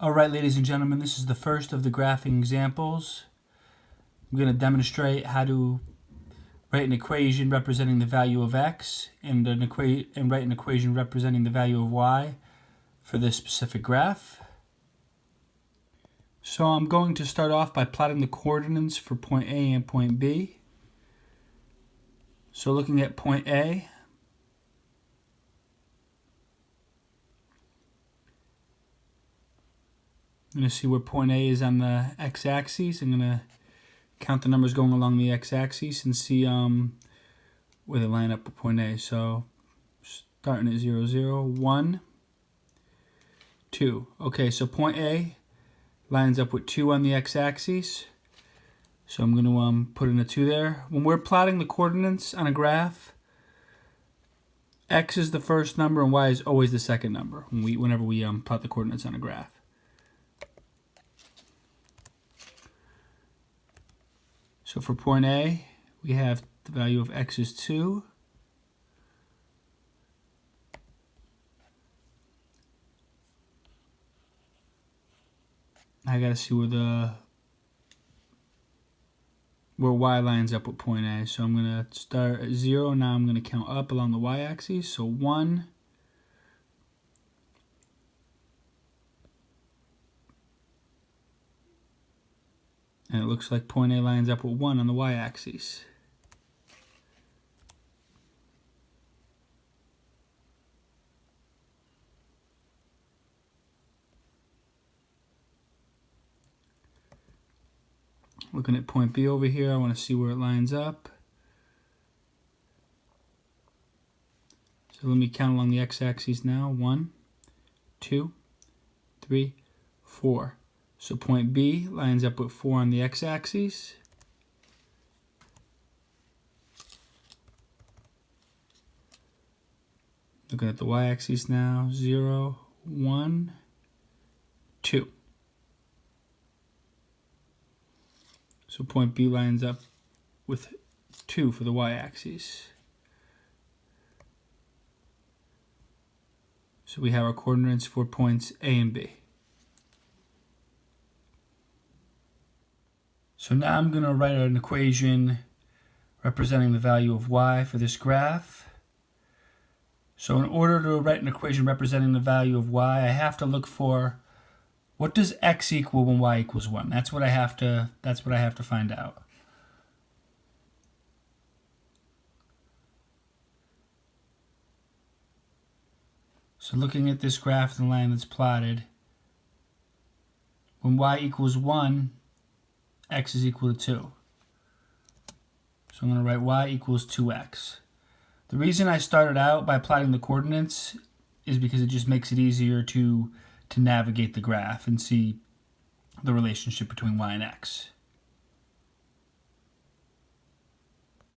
Alright, ladies and gentlemen, this is the first of the graphing examples. I'm going to demonstrate how to write an equation representing the value of x and write an equation representing the value of y for this specific graph. So I'm going to start off by plotting the coordinates for point A and point B. So looking at point A, I'm going to see where point A is on the x-axis. I'm going to count the numbers going along the x-axis and see where they line up with point A. So starting at 0, 0, 1, 2. Okay, so point A lines up with 2 on the x-axis. So I'm going to put in a 2 there. When we're plotting the coordinates on a graph, x is the first number and y is always the second number whenever we plot the coordinates on a graph. So for point A, we have the value of x is 2. I gotta see where y lines up with point A. So I'm gonna start at 0. Now I'm gonna count up along the y-axis. So 1, and it looks like point A lines up with 1 on the y-axis. Looking at point B over here, I want to see where it lines up. So let me count along the x-axis now. 1, 2, 3, 4. So point B lines up with 4 on the x-axis. Looking at the y-axis now. 0, 1, 2. So point B lines up with 2 for the y-axis. So we have our coordinates for points A and B. So now I'm going to write an equation representing the value of y for this graph. So in order to write an equation representing the value of y, I have to look for what does x equal when y equals 1. That's what I have to find out. So looking at this graph, the line that's plotted, when y equals 1, x is equal to 2. So I'm going to write y equals 2x. The reason I started out by plotting the coordinates is because it just makes it easier to navigate the graph and see the relationship between y and x.